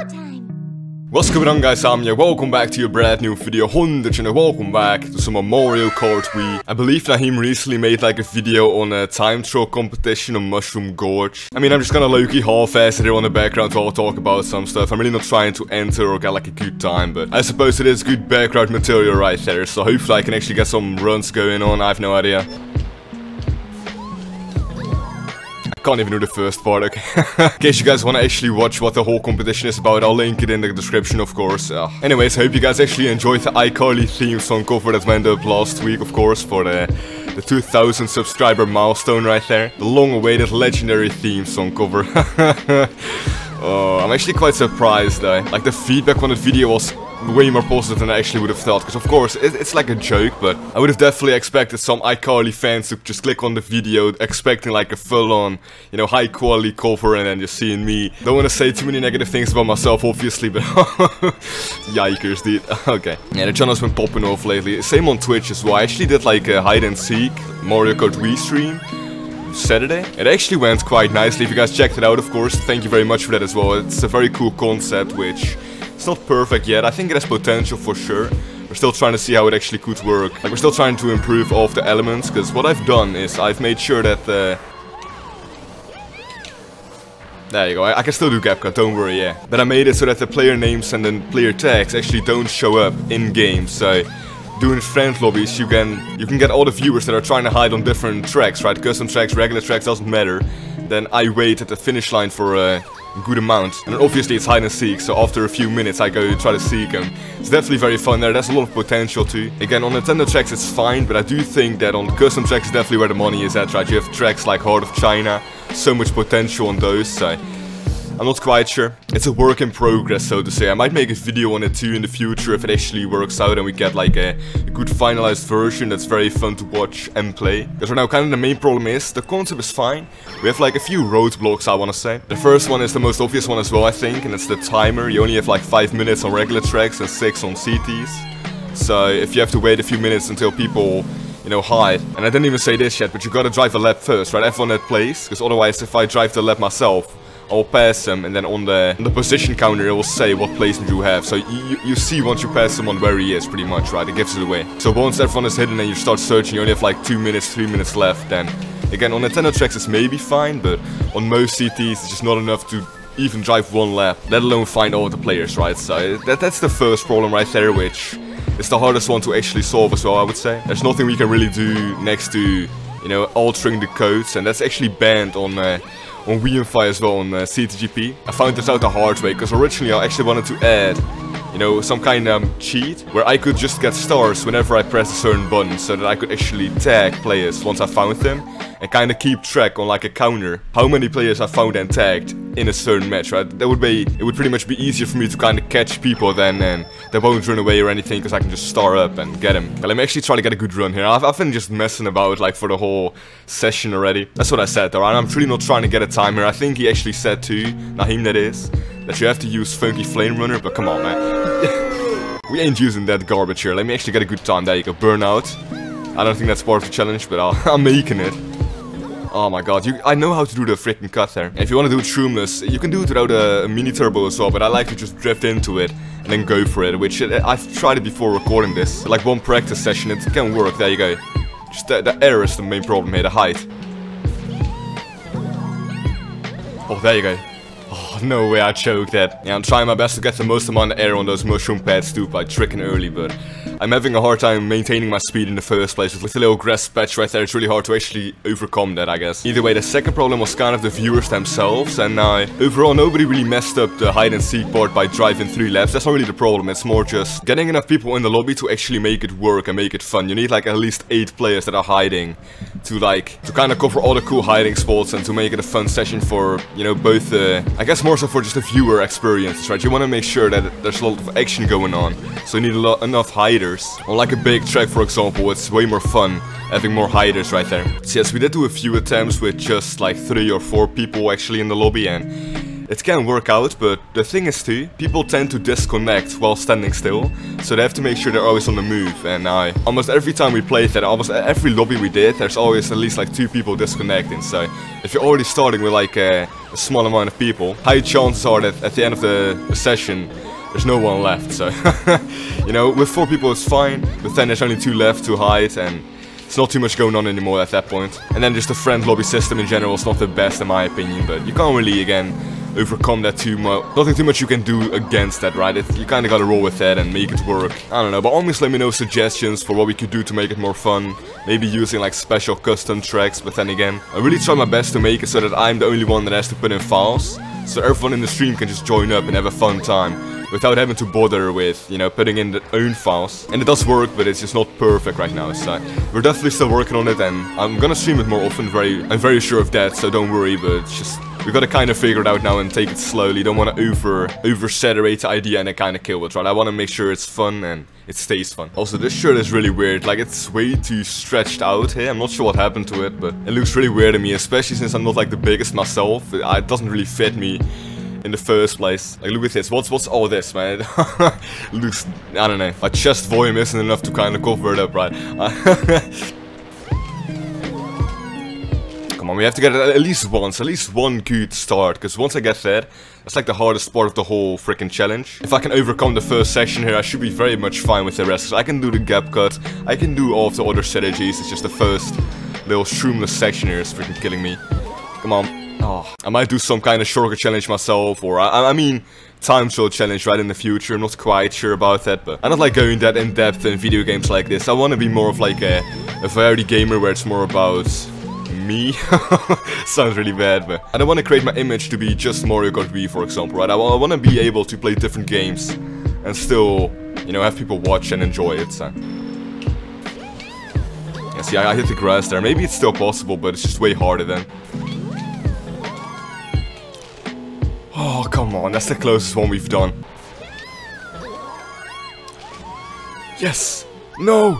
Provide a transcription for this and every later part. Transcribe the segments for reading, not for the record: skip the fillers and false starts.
Meow time. What's going on, guys? I'm Meow. Welcome back to your brand new video 100 and welcome back to some more Mario Kart Wii. I believe Naheem recently made like a video on a time trial competition on Mushroom Gorge. I mean, I'm just gonna low-key half-ass it here on the background while I talk about some stuff. I'm really not trying to enter or get like a good time, but I suppose it is good background material right there. So hopefully I can actually get some runs going on. I have no idea. Can't even do the first part, okay. In case you guys want to actually watch what the whole competition is about, I'll link it in the description, of course. Anyways, I hope you guys actually enjoyed the iCarly theme song cover that went up last week, of course, for the 2000 subscriber milestone right there. The long-awaited legendary theme song cover. I'm actually quite surprised though. Like, the feedback on the video was way more positive than I actually would have thought, because of course it's like a joke, but I would have definitely expected some iCarly fans to just click on the video expecting like a full-on, you know, high quality cover, and then just seeing me. Don't want to say too many negative things about myself obviously, but yikers dude. Okay, yeah, the channel's been popping off lately. Same on Twitch as well. I actually did like a hide and seek Mario Kart Wii stream Saturday. It actually went quite nicely. If you guys checked it out, of course, thank you very much for that as well. It's a very cool concept, which it's not perfect yet. I think it has potential for sure. We're still trying to see how it actually could work. Like, we're still trying to improve all of the elements, because what I've done is I've made sure that there you go, I can still do gap cut, don't worry, yeah. But I made it so that the player names and then player tags actually don't show up in game. So doing friend lobbies, you can get all the viewers that are trying to hide on different tracks, right? Custom tracks, regular tracks, doesn't matter. Then I wait at the finish line for a good amount, and then obviously it's hide and seek, so after a few minutes I go try to seek them. It's definitely very fun there. There's a lot of potential too. Again, on Nintendo tracks it's fine, but I do think that on custom tracks is definitely where the money is at, right? You have tracks like Heart of China, so much potential on those, so I'm not quite sure. It's a work in progress, so to say. I might make a video on it too in the future if it actually works out and we get like a good finalized version that's very fun to watch and play. Because right now kind of the main problem is, the concept is fine. We have like a few roadblocks, I want to say. The first one is the most obvious one as well, I think, and it's the timer. You only have like 5 minutes on regular tracks and 6 on CTs. So if you have to wait a few minutes until people, you know, hide. And I didn't even say this yet, but you gotta drive a lap first, right? Everyone that plays, because otherwise if I drive the lap myself, I'll pass them, and then on the position counter it will say what placement you have. So you see once you pass someone where he is, pretty much, right? It gives it away. So once everyone is hidden and you start searching, you only have like 2 minutes, 3 minutes left. Then again, on Nintendo tracks it's maybe fine, but on most CTs it's just not enough to even drive one lap, let alone find all of the players, right? So that's the first problem right there, which is the hardest one to actually solve as well, I would say. There's nothing we can really do next to, you know, altering the codes, and that's actually banned on Wii and Fi as well, on CTGP. I found this out the hard way, because originally I actually wanted to add, you know, some kind of cheat where I could just get stars whenever I press a certain button, so that I could actually tag players once I found them, and kind of keep track on like a counter how many players I found and tagged in a certain match, right? It would pretty much be easier for me to kind of catch people then, and they won't run away or anything, because I can just star up and get them. Let me actually try to get a good run here. I've been just messing about like for the whole session already. That's what I said though, right? I'm truly not trying to get a timer. I think he actually said too, Naheem that is, that you have to use Funky Flame Runner, but come on man. We ain't using that garbage here. Let me actually get a good time. There you go, burnout. I don't think that's part of the challenge, but I'm making it. Oh my god, I know how to do the freaking cut there. And if you want to do it shroomless, you can do it without a mini turbo as well, but I like to just drift into it and then go for it, which I've tried it before recording this. Like one practice session, it can work. There you go. Just the air is the main problem here, the height. Oh, there you go. Oh, no way I choked that. Yeah, I'm trying my best to get the most amount of air on those mushroom pads too by tricking early, but I'm having a hard time maintaining my speed in the first place. With the little grass patch right there, it's really hard to actually overcome that, I guess. Either way, the second problem was kind of the viewers themselves, and overall nobody really messed up the hide and seek part by driving 3 laps. That's not really the problem, it's more just getting enough people in the lobby to actually make it work and make it fun. You need like at least 8 players that are hiding to kind of cover all the cool hiding spots and to make it a fun session for, you know, both I guess more so for just the viewer experience, right? You want to make sure that there's a lot of action going on, so you need enough hiders. On like a big track, for example, it's way more fun having more hiders right there. So yes, we did do a few attempts with just like 3 or 4 people actually in the lobby, and it can work out, but the thing is too, people tend to disconnect while standing still, so they have to make sure they're always on the move. And almost every time we played that, almost every lobby we did, there's always at least like 2 people disconnecting. So if you're already starting with like a small amount of people, high chances are that at the end of the session there's no one left. So you know, with 4 people it's fine, but then there's only 2 left to hide, and it's not too much going on anymore at that point. And then just the friend lobby system in general is not the best in my opinion, but you can't really, again, overcome that too much. Nothing too much you can do against that, right? You kind of gotta roll with that and make it work. I don't know, but always let me know suggestions for what we could do to make it more fun. Maybe using like special custom tracks, but then again, I really try my best to make it so that I'm the only one that has to put in files, so everyone in the stream can just join up and have a fun time without having to bother with, you know, putting in their own files. And it does work, but it's just not perfect right now, so we're definitely still working on it, and I'm gonna stream it more often, I'm very sure of that, so don't worry, but it's just, we gotta kind of figure it out now and take it slowly. Don't want to oversaturate the idea and then kind of kill it, right? I want to make sure it's fun and it stays fun. Also, this shirt is really weird, like it's way too stretched out here. I'm not sure what happened to it, but it looks really weird to me, especially since I'm not like the biggest myself. It doesn't really fit me in the first place. Like, look at this. What's all this, man? Looks, I don't know. My chest volume isn't enough to kind of cover it up, right? Come on, we have to get it at least one good start, because once I get that, that's like the hardest part of the whole freaking challenge. If I can overcome the first section here, I should be very much fine with the rest. So I can do the gap cut, I can do all of the other strategies. It's just the first little shroomless section here is freaking killing me. Come on. Oh, I might do some kind of shortcut challenge myself, or I mean time trial challenge right in the future. I'm not quite sure about that, but I don't like going that in depth in video games like this. I want to be more of like a variety gamer where it's more about me. Sounds really bad, but I don't want to create my image to be just Mario Kart Wii, for example, right? I want to be able to play different games and still, you know, have people watch and enjoy it. So. Yeah, see, I hit the grass there. Maybe it's still possible, but it's just way harder then. Oh, come on, that's the closest one we've done. Yes! No!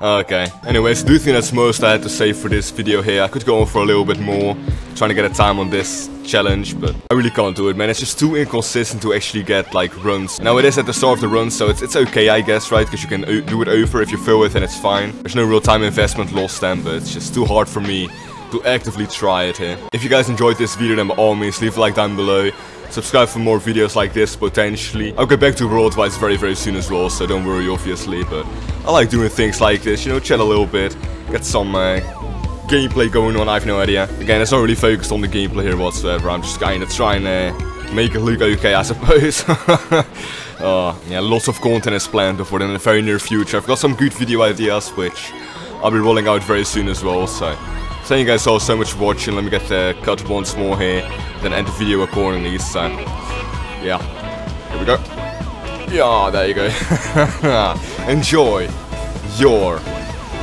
Okay, anyways, I do think that's most I had to say for this video here. I could go on for a little bit more, trying to get a time on this challenge, but I really can't do it, man. It's just too inconsistent to actually get, like, runs. Now, it is at the start of the run, so it's okay, I guess, right? Because you can do it over if you fill it, and it's fine. There's no real time investment lost then, but it's just too hard for me to actively try it here. If you guys enjoyed this video, then by all means leave a like down below. Subscribe for more videos like this, potentially. I'll get back to Worldwide very soon as well, so don't worry, obviously. But I like doing things like this, you know, chat a little bit, get some gameplay going on, I have no idea. Again, it's not really focused on the gameplay here whatsoever. I'm just kind of trying to make it look okay, I suppose. Yeah, lots of content is planned for in the very near future. I've got some good video ideas, which I'll be rolling out very soon as well, so thank you guys all so much for watching. Let me get the cut once more here, then end the video accordingly, so yeah, here we go. Yeah, there you go. Enjoy your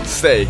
stay.